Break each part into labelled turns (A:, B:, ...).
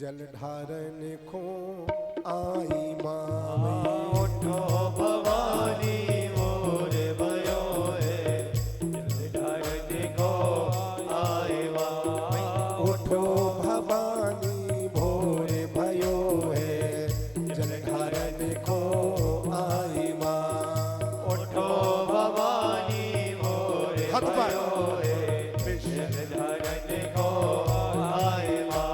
A: जलधारन को आई माँ
B: उठो भवानी मोर भयो है जलधारन को आई माँ
A: उठो भवानी भोर भयो है जलधारन को आई माँ
B: उठो भवानी मोर भयो है जलधारन को आई माँ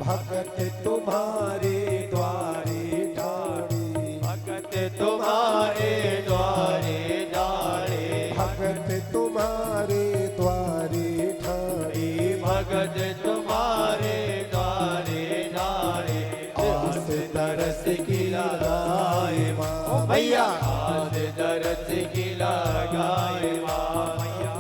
A: भगत तुम्हारे द्वारे ठाड़ी
B: भगत तुम्हारे द्वारे डाले
A: भगत तुम्हारे द्वारे ठाड़ी
B: भगत तुम्हारे द्वारे डाले
A: आस तरस की लगाए माँ
B: भैया आज दरस की लगाए माँ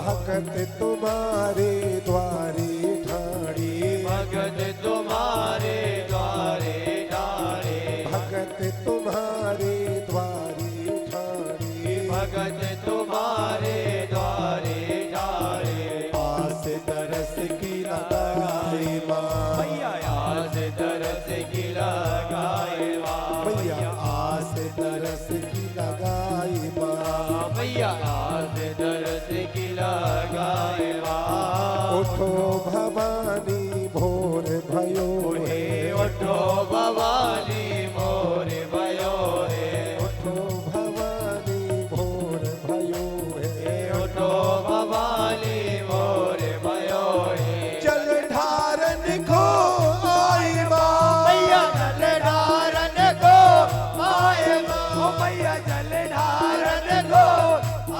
A: भगत तुम्हारे द्वारे ठाड़ी
B: भगत तुम्हारे द्वारे डाले
A: भगत तुम्हारे द्वारे ठाड़ी
B: भगत तुम्हारे द्वारे डाले
A: आस तरस की लगाए माँ
B: भैया आज दरस की लगाए माँ
A: भैया आस तरस की लगाए माँ
B: भैया आज दरस की लगाए माँ
A: उठो भवानी भोर भयो है
B: उठो भवानी मोर भयो है
A: उठो भवानी भोर भयो है
B: उठो भवानी मोर भयो है
A: जलधारन को आई माँ
B: भैया जलधारन को आए माँ भैया जलधारन को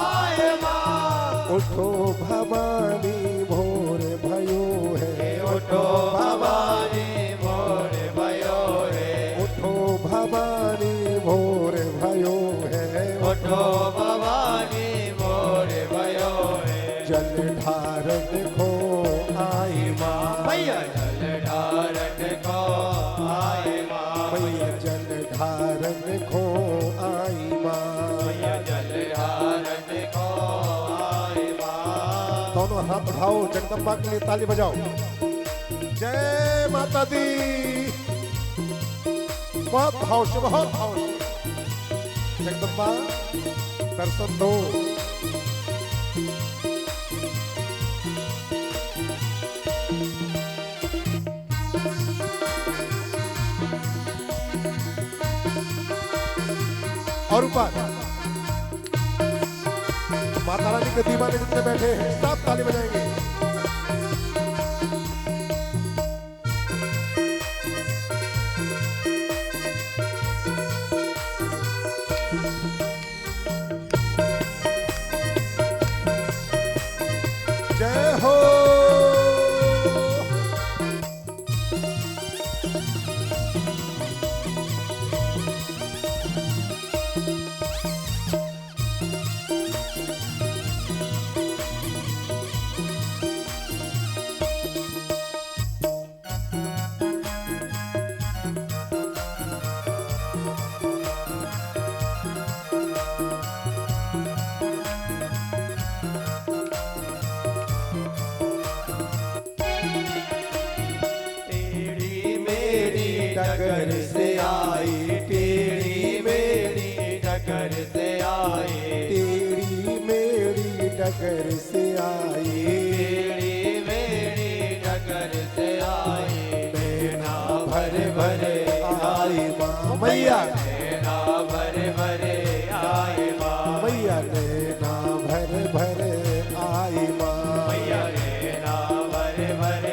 B: आए माँ
A: उठो भवानी भोर भयो है
B: उठो भवानी मोर भयो है
A: उठो भवानी भोर भयो है
B: उठो भवानी मोर भयो है
A: जलधारन को आई माँ
B: भैया जलधारन को आए माँ
A: भैया जलधारन को आई माँ
B: भैया जलधारन को आए माँ
A: दोनों हाथ उठाओ जगदम्बा के लिए ताली बजाओ जय माता दी बहुत भाव से बहुत भाव से जगदम्बा दर्शन दो और ऊपर माता रानी के दीवाने जितने बैठे हैं सब ताली बजाएंगे जय हो
B: टेढ़ी मेरी डगर से आई टेढ़ी मेरी डगर से आई
A: तेरी मेरी डगर से आई
B: टेढ़ी मेरी डगर से आई नैना भर भर
A: आई माँ मैया
B: नैना भर भर आए माँ
A: मैया नैना भर भर आई माँ
B: मैया नैना भर भर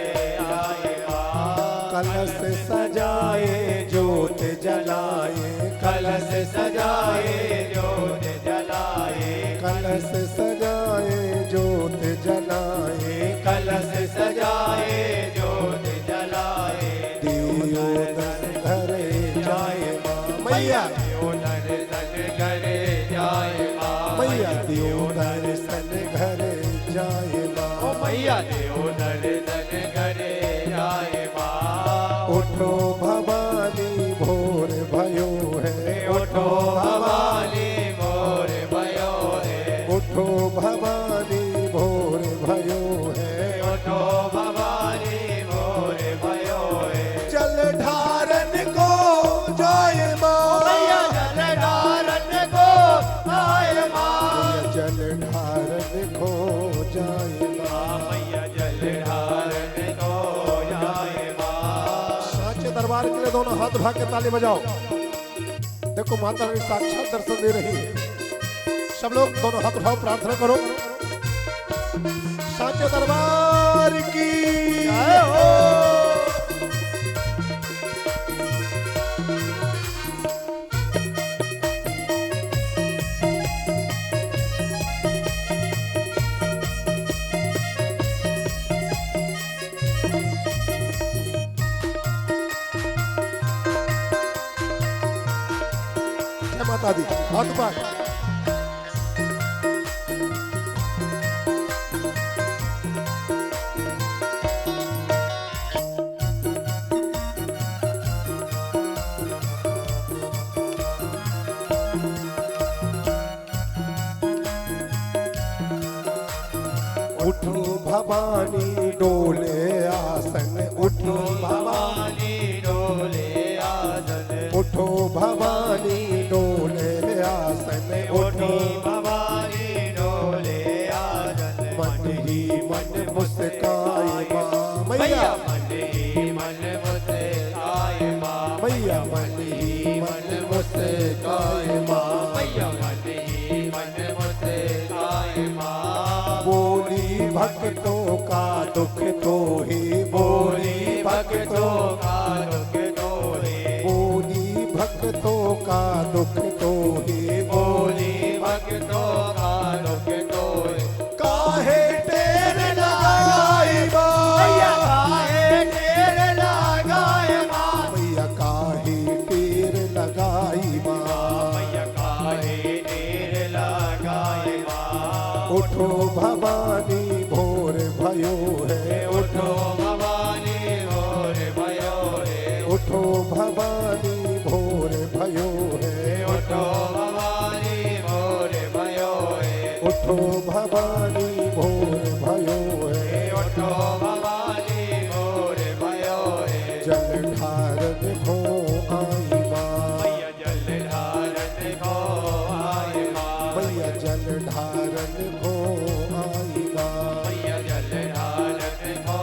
B: आए माँ
A: कलश सजाए ज्योत जलाए
B: कलश सजाए जोत जलाए
A: कलश सजाए ज्योत जलाए
B: कलश सजाए जोत जलाए
A: दियो दर्शन घरे जाए माँ मैया
B: दियो दर्शन करे जाए माँ
A: मैया दियो दर्शन घरे जाए माँ
B: ओ मैया दियो दर्शन करे जाए माँ
A: उठो भवानी भोर भयो है
B: उठो भवानी मोर भयो है
A: उठो भवानी भोर भयो है
B: उठो भवानी मोर भयो है
A: जल जाए माँ।
B: मैया जल ढारन को जाए माँ।
A: साचे दरबार के लिए दोनों हाथ उठा के ताली बजाओ। देखो माता रानी साक्षात दर्शन दे रही है। सब लोग दोनों हाथ उठाओ, प्रार्थना करो। साचे दरबार की
B: जय हो।
A: जय माता दी। हाथ उठाओ। उठो भवानी डोले आसन, उठो भवानी,
B: भवानी डोले आसन।
A: उठो भवानी डोले आसन,
B: उठी
A: उठो
B: भवानी डोले आसन।
A: मन ही मन मुस्काए माँ। मैया
B: मन ही मन मुस्काए माँ।
A: मैया मन ही मन मुस्काए माँ।
B: मैया मन ही मन मुस्काए माँ।
A: बोली भक्तों का दुख तो ही, बोली भक्तों
B: का दुख तोहे।
A: बोली भक्तों का दुख तो ही,
B: बोली भक्तों का दुख तोहे।
A: काहे टेर लगाई
B: मैया
A: माँ।
B: काहे ढेर लगाए माँ।
A: मैया काहे टेर लगाई माँ।
B: मैया काहे ढेर लगाए माँ।
A: उठो भवानी भोर भयो है,
B: उठो भवानी भोर भयो रे।
A: उठो भवानी भोर भयो है,
B: उठो भवानी भोर भयो रे।
A: उठो भवानी भोर भयो है।
B: उठो भवानी भोर भयो रे।
A: जल ढारन को आई माँ।
B: मैया जल ढारन को आए माँ।
A: मैया जल ढारन को आई माँ।
B: मैया जल ढारन को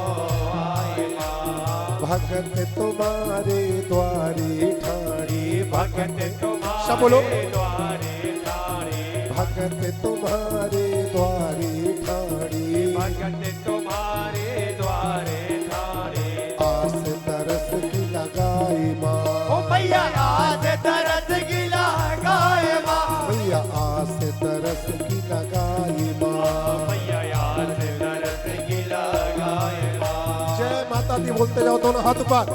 B: आए माँ।
A: भगत तुम्हारे द्वारी ठाड़ी,
B: भगत तुम्हारे
A: सब बोलो।
B: द्वारे ठाणे।
A: भगत तुम्हारे द्वारी ठाड़ी,
B: भगत तुम्हारे द्वारे ठाणे।
A: आस तरस की लगाई माँ।
B: ओ मैया आज तरस गिला गाए माँ।
A: मैया आस तरस की लगाई माँ।
B: मैया आज तरस गिला गाए माँ।
A: जय माता दी बोलते जाओ, दोनों हाथ ऊपर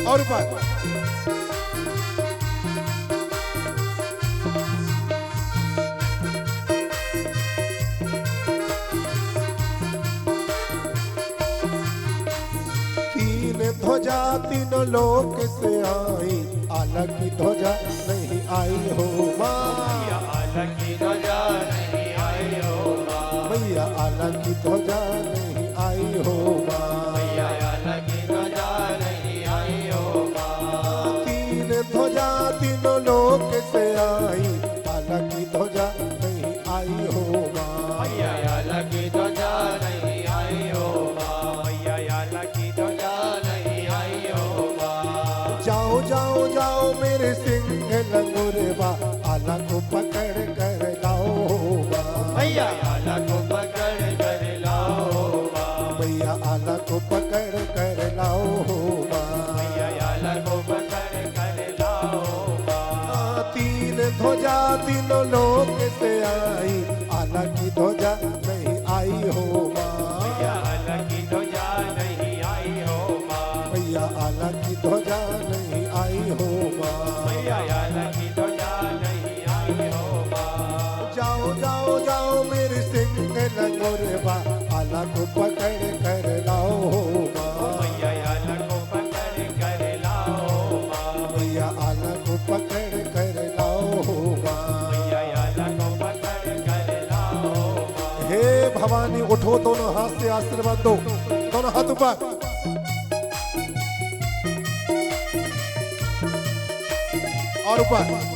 A: और ऊपर। तीन ध्वजा तीनों लोक से आई, अलग की ध्वजा नहीं आई हो माँ।
B: मैया अलग की ध्वजा नहीं आई हो माँ।
A: मैया अलग की ध्वजा नहीं आई हो माँ।
B: मैया अलग की ध्वजा नहीं आई हो माँ।
A: तीन ध्वजा तीनों लोक से आई, अलग की ध्वजा नहीं आई हो माँ।
B: मैया अलग की ध्वजा नहीं आई हो माँ। मैया अलग की ध्वजा नहीं आई हो माँ।
A: जाओ जाओ जाओ मेरे सिंह लंगुरबा, अलग को पकड़ कर लाओ माँ।
B: मैया अलग को पकड़ कर लाओ माँ।
A: मैया अलग को पकड़ कर लाओ माँ।
B: मैया अलग को पकड़ कर लाओ माँ।
A: तीन ध्वजा तीनों लोक से आई, अलग की ध्वजा नहीं आई हो माँ।
B: मैया अलग की ध्वजा नहीं आई हो माँ।
A: मैया अलग की ध्वजा नहीं आई हो माँ।
B: मैया अलग की ध्वजा नहीं आई हो माँ।
A: जाओ जाओ जाओ मेरे सिंह लंगुरबा, अलग को पकड़ कर लाओ माँ।
B: मैया अलग को पकड़ कर लाओ माँ।
A: मैया अलग को पकड़ कर लाओ माँ।
B: मैया अलग को पकड़ कर लाओ माँ।
A: हे भवानी उठो, दोनों हाथ से आशीर्वाद दो, दोनों हाथ ऊपर और ऊपर।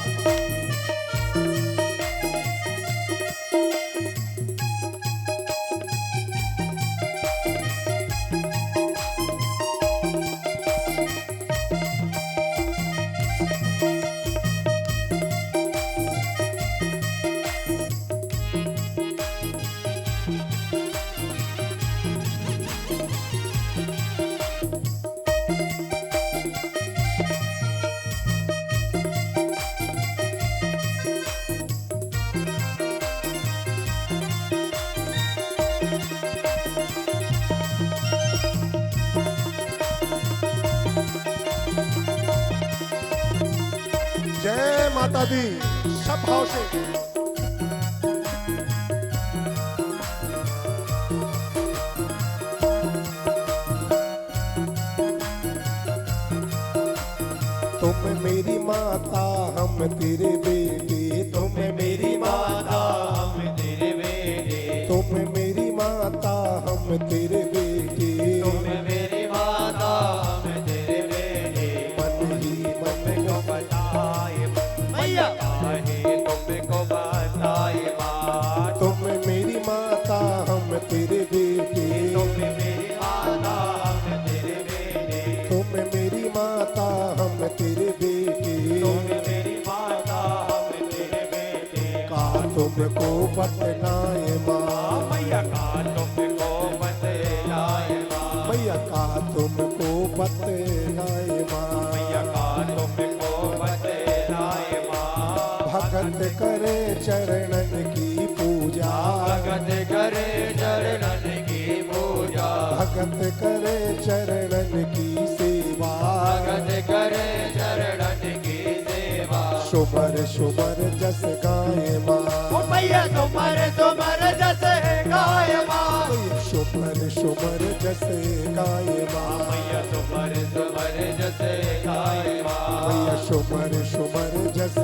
A: माता दी सब भाव से तुम मेरी माता हम तेरे बेटे, तुम मेरी माता
B: हम तेरे बेटे,
A: तुम मेरी माता हम तेरे बेटे,
B: तुम मेरी माता हम तेरे बेटे।
A: मन ही मन
B: को बताए मैया काहे तुमको बताए माँ,
A: तुम मेरी माता हम तेरे बेटे,
B: तुम मेरी माता हम तेरे बेटे,
A: तुम मेरी माता हम तेरे बेटे,
B: तुम मेरी माता हम तेरे बेटे।
A: का तुमको बतलाए माँ,
B: मैया का तुमको बतलाए माँ,
A: मैया का तुमको बतलाए माँ,
B: मैया का तुमको बतलाए माँ।
A: भगत करे चरणन की पूजा,
B: भगत करे चरणन की पूजा,
A: भगत करे चरणन की सेवा,
B: भगत करे चरणन की सेवा।
A: सुमर सुमर जस गाए माँ,
B: मैया तुम्हारे तुम्हारे जैसे गाय माँ,
A: सुमर सुमर जस गाए माँ,
B: मैया तुम्हारे तुम्हारे जैसे गाय माँ,
A: मैया सुमर सुमर जस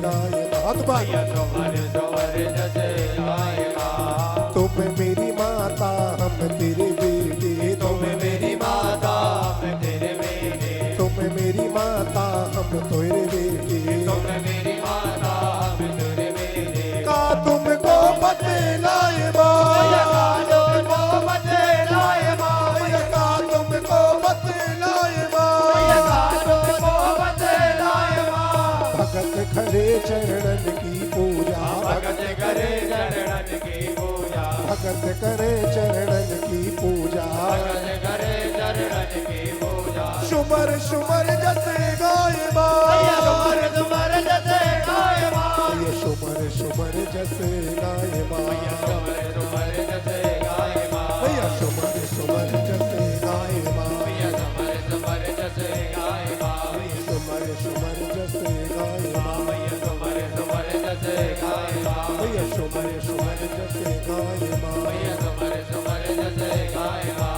A: गाए माँ।
B: मैया तुम्हारे तुम्हारे जैसे गाय माँ।
A: तुम मेरी माता हम तेरे बेटे,
B: तुम मेरी माता हम तेरे बेटे,
A: तुम मेरी माता हम तेरे बेटे,
B: तुम मेरी माता हम तेरे बेटे।
A: का तुमको बतलाए माँ,
B: मैया का तुमको बतलाए माँ,
A: मैया का तुमको बतलाए
B: मैया
A: माँ।
B: का तुमको बतलाए माँ।
A: भगत खड़े चरणन की पूजा,
B: भगत करे चरणन की पूजा,
A: भगत करे चरणन की पूजा,
B: भगत करे चरणन की पूजा।
A: सुमर सुमर जसे गाए माँ,
B: मैया तुम्हारे तुम्हारे जैसे गाय माँ,
A: ये सुमर सुमर जसे गाए माँ,
B: मैया तुम्हारे तुम्हारे जैसे गाय माँ,
A: भैया सुमर सुमर जसे गाए माँ,
B: मैया तुम्हारे तुम्हारे जैसे गाय माँ,
A: सुमर सुमर जसे गाए माँ,
B: मैया तुम्हारे तुम्हारे जैसे गाय माँ,
A: भैया सुमर सुमर जसे गाए माँ,
B: मैया तुम्हारे तुम्हारे जैसे गाय माँ,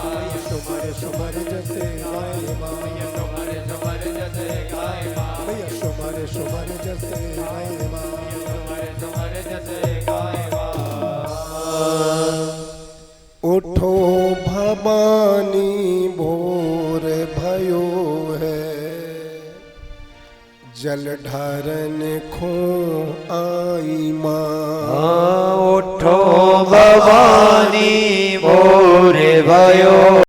A: सुमर सुमर जसे गाए माँ,
B: मैया तुम्हारे तुम्हारे जैसे गाय माँ,
A: भैया सुमर सुमर जसे गाए माँ।
B: तुम्हारे तुम्हारे जैसे गाय माँ।
A: उठो भवानी भोर भयो है, जल ढारन खो आई माँ।
B: उठो भवानी मोरे भयो।